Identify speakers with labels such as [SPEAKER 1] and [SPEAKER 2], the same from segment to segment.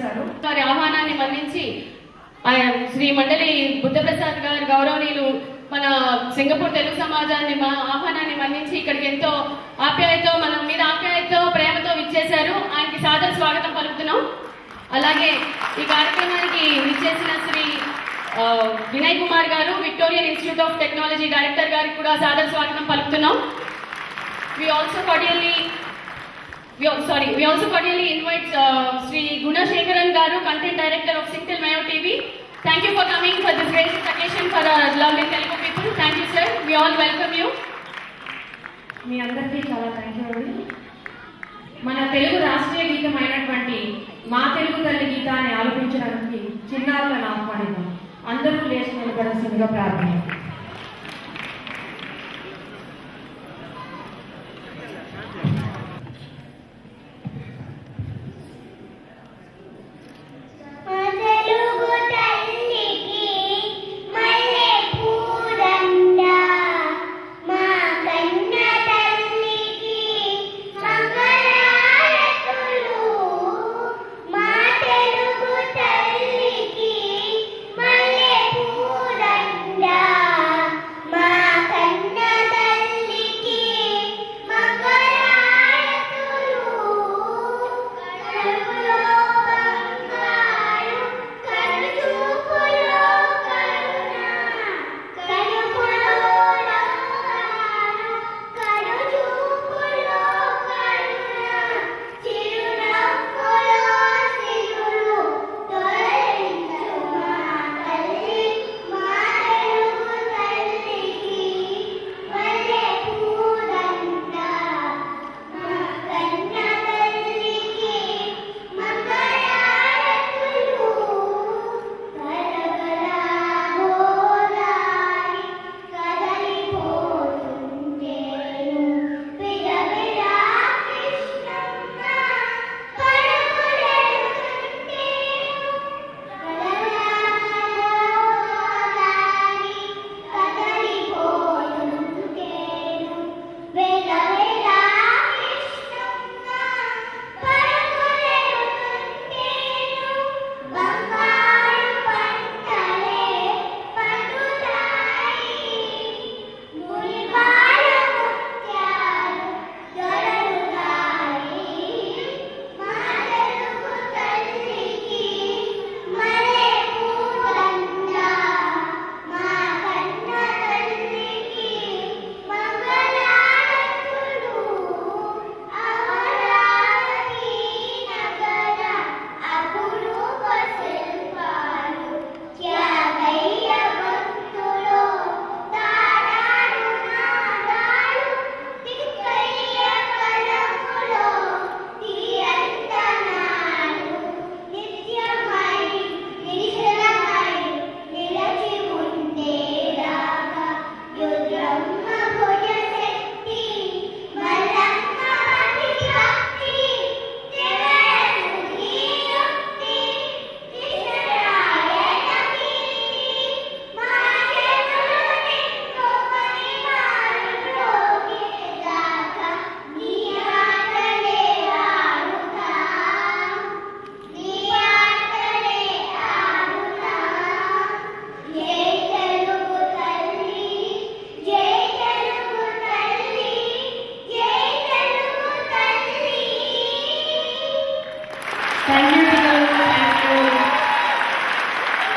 [SPEAKER 1] చేశారు. వారి ఆహ్వానాన్ని మన్నించి శ్రీ మండలి బుద్ధప్రసాద్ గారు గౌరవనీయులు మన సింగపూర్ తెలుగు సమాజాన్ని ఆహ్వానాన్ని మన్నించి ఇక్కడికి ఎంతో ఆప్యాయతో మన మీద ఆప్యాయతో ప్రేమతో విచ్చేశారు. ఆయనకి సాదర స్వాగతం పలుకుతున్నాం. అలాగే ఈ కార్యక్రమానికి విచ్చేసిన శ్రీ వినయ్ కుమార్ గారు Victorian institute of technology director గారికి కూడా సాదర స్వాగతం పలుకుతున్నాం. We also cordially invite Sri Gunashekaran Garu, Content Director of Sintel Mayo TV. Thank you for coming for this great occasion for our lovely Telugu people. Thank you, sir. We all welcome you.
[SPEAKER 2] మీ అందరికీ చాలా thank you అండి. మన తెలుగు రాష్ట్రీయ గీతం అయినటువంటి మా తెలుగు తల్లి గీతాన్ని ఆలపించడానికి చిన్నారులను ఆహ్వానిద్దాం. అందరూ లేచి నిలబడాల్సిందిగా ప్రార్థన.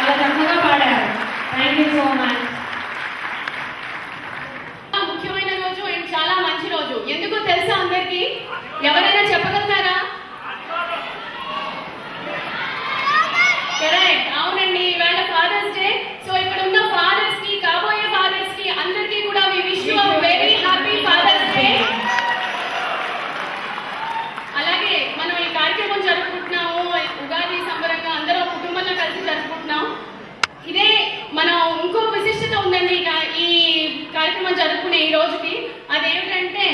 [SPEAKER 2] చాలా చక్కగా పాడారు. Thank you so much.
[SPEAKER 1] ముఖ్యమైన రోజు అండ్ చాలా మంచి రోజు. ఎందుకో తెలుసా అందరికి? ఎవరైనా చెప్పగలుగుతారా? కరెక్ట్, అవునండి, ఇవాళ ఫాదర్స్ డే. సో ఇక్కడ ఉన్న ఫాదర్స్ కి, కాబోయే ఫాదర్స్ కి అందరికీ కూడా we wish you a very happy father's day. అలాగే మనం ఈ కార్యక్రమం జరుపుకుంటున్నాము, ఉగాది సంబరంగా అందరూ కుటుంబంలో కలిసి జరుపుకుంటున్నాం. ఇదే మనం ఇంకో విశిష్టత ఉందండి ఈ కార్యక్రమం జరుపుకునే ఈ రోజుకి. అదేమిటంటే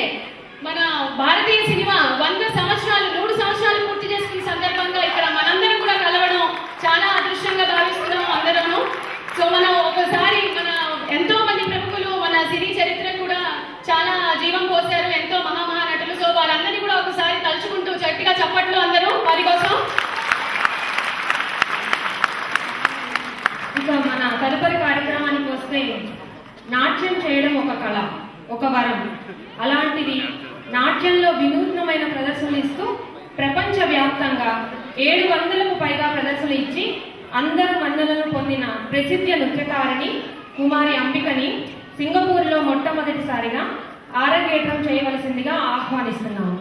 [SPEAKER 1] మన భారతీయ సినిమా 100 సంవత్సరాలు 100 సంవత్సరాలు పూర్తి చేసుకున్న సందర్భంగా ఇక్కడ మనందరం కూడా కలవడం చాలా అదృష్టంగా భావిస్తున్నాం అందరూ. సో మనం ఒకసారి మన ఎంతో మంది ప్రముఖులు మన సినీ చరిత్ర కూడా చాలా జీవం పోసారు, ఎంతో మహానటులు. సో వాళ్ళందరినీ కూడా ఒకసారి తలుచుకుంటూ గట్టిగా చప్పట్లు అందరూ వారి కోసం.
[SPEAKER 2] తదుపరి కార్యక్రమానికి వస్తే నాట్యం చేయడం ఒక కళ, ఒక వరం. అలాంటిది నాట్యంలో వినూత్నమైన ప్రదర్శనలు ఇస్తూ ప్రపంచవ్యాప్తంగా 700కు పైగా ప్రదర్శనలు ఇచ్చి అందరు మన్ననలను పొందిన ప్రసిద్ధ నృత్యకారిణి కుమారి అంబికని సింగపూర్లో మొట్టమొదటిసారిగా ఆరంగేట్రం చేయవలసిందిగా ఆహ్వానిస్తున్నాము.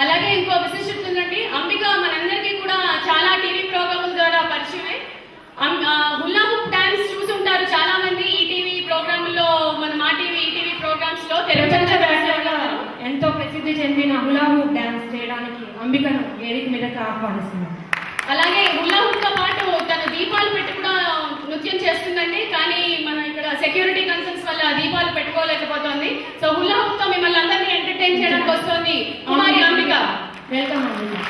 [SPEAKER 1] అలాగే ఇంకో విశిష్టత ఉందండి. అంబిక మనందరికీ కూడా చాలా టీవీ ప్రోగ్రాముల ద్వారా పరిచయమే. హుల్లా హూప్ డాన్స్ చూసుంటారు చాలా మంది ఈటీవీ ప్రోగ్రాముల్లో, మన మా టీవీ ఈటీవీ ప్రోగ్రామ్స్ లో
[SPEAKER 2] ప్రపంచవ్యాప్తంగా ఎంతో ప్రసిద్ధి చెందిన హులా హూప్ డాన్స్ చేయడానికి అంబికను వేదిక మీదకి ఆహ్వానిస్తున్నాం.
[SPEAKER 1] అలాగే హుల్లా హూప్ తో పాటు తన దీపాలు పెట్టి కూడా నృత్యం చేస్తుందండి. కానీ మనం ఇక్కడ సెక్యూరిటీ కన్సర్న్స్ వల్ల దీపాలు పెట్టుకోలేకపోతుంది. సో హుల్లా హూప్ తో మిమ్మల్ని అందరినీ ఎంటర్టైన్ చేయడానికి వస్తుంది కుమారి అంబిక.
[SPEAKER 2] వెల్కమ్ అంబిక.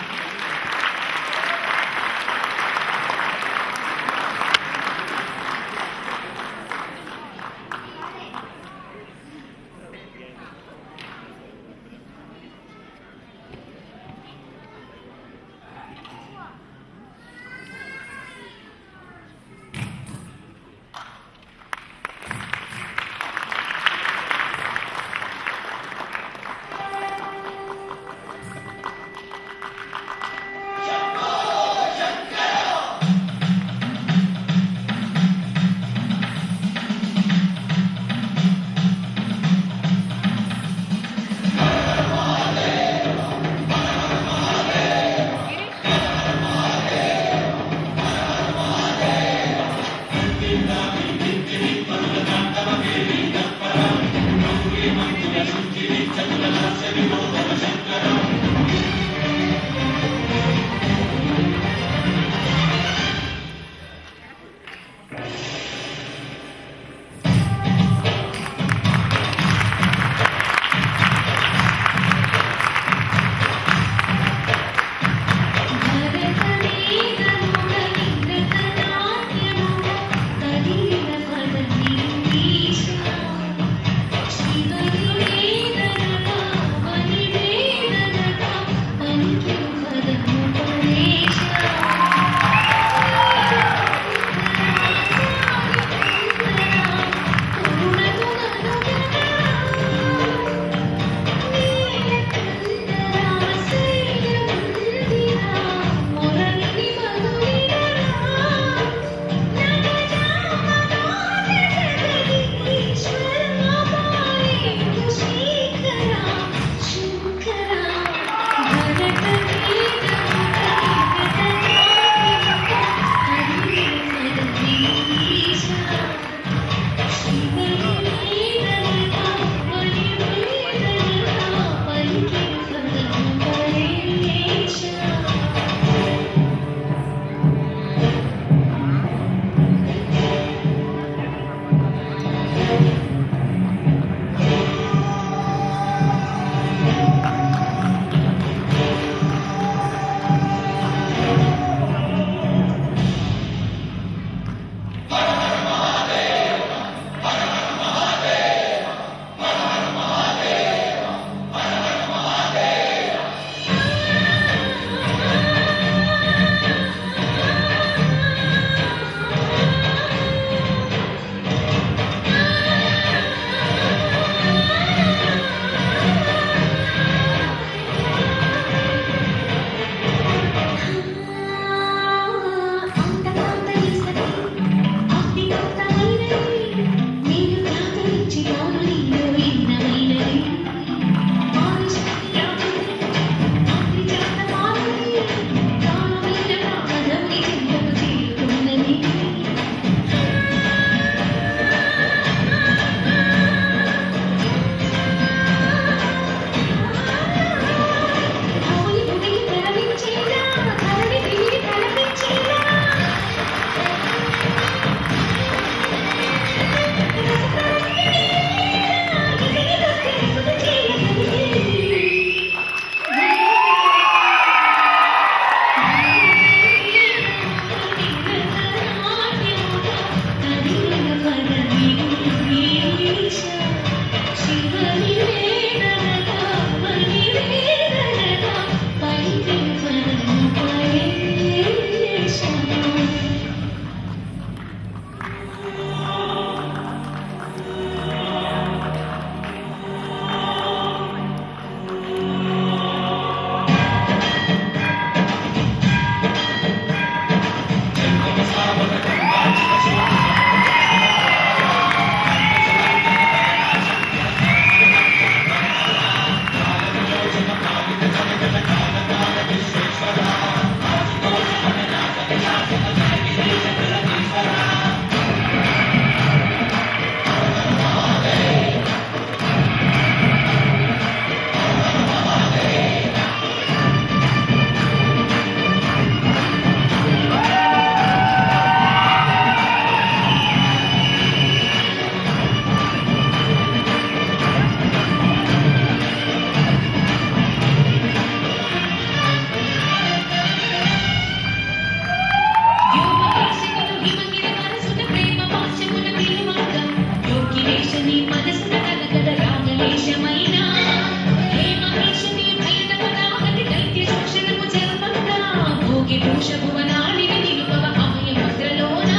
[SPEAKER 3] భుంగి భూష భువనాడిని నిలుపవ అభయ ముద్రలోన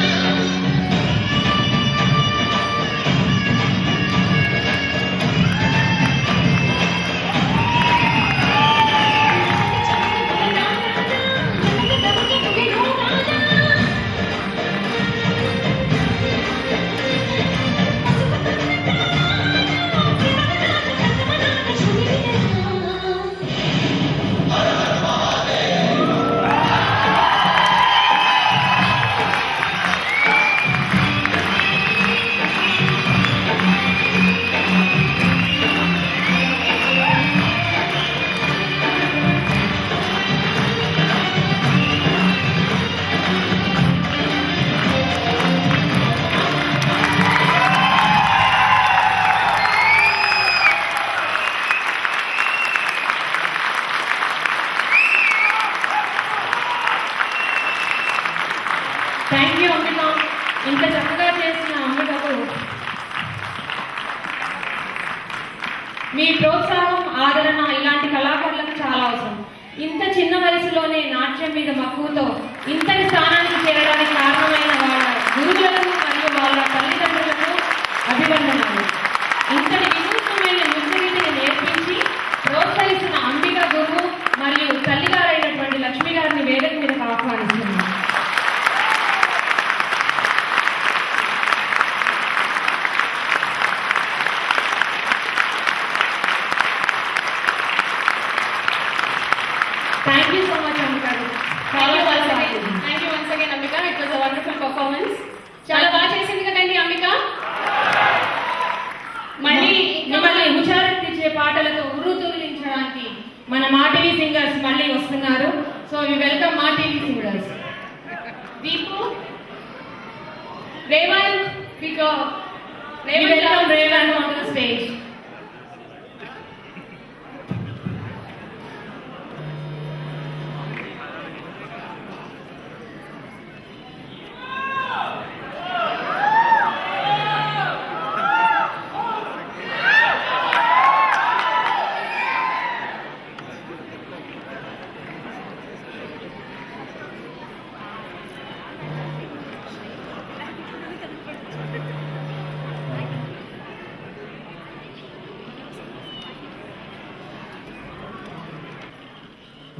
[SPEAKER 2] థ్యాంక్ యూ అంబిక. ఇంత చక్కగా చేసిన అంబికకు మీ ప్రోత్సాహం, ఆదరణ ఇలాంటి కళాకారులకు చాలా అవసరం. ఇంత చిన్న వయసులోనే నాట్యం మీద మక్కువతో ఇంతటి స్థానానికి చేరడానికి కారణమైన వాళ్ళ గురువులకు మరియు వాళ్ళ తల్లిదండ్రులకు అభివందనాలు. ఇంతటి వినూత్నమైన నృత్యరీతిని నేర్పించి ప్రోత్సహిస్తున్న అంబిక గురువు మరియు తల్లిగారైనటువంటి లక్ష్మి గారిని వేదిక మీదకు ఆహ్వానిస్తున్నాను. Thank you so much, Ambika.
[SPEAKER 1] Thank you once again, Ambika. It was a wonderful performance. చాలా బాగా చేసింది కదండి అంబిక. మళ్ళీ
[SPEAKER 2] మిమ్మల్ని హుషారెత్తించే పాటలతో ఉర్రూతూగించడానికి మన మా టీవీ సింగర్స్ మళ్ళీ వస్తున్నారు. సో వి వెల్కమ్ మా TV singers.
[SPEAKER 1] Deepu, Revanth,
[SPEAKER 2] welcome Revanth on the stage.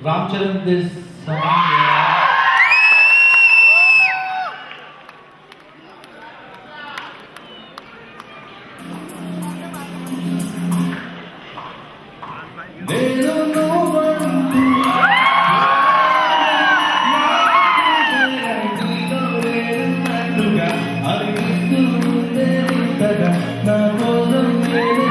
[SPEAKER 4] Ramcharan, this song. నా కోసం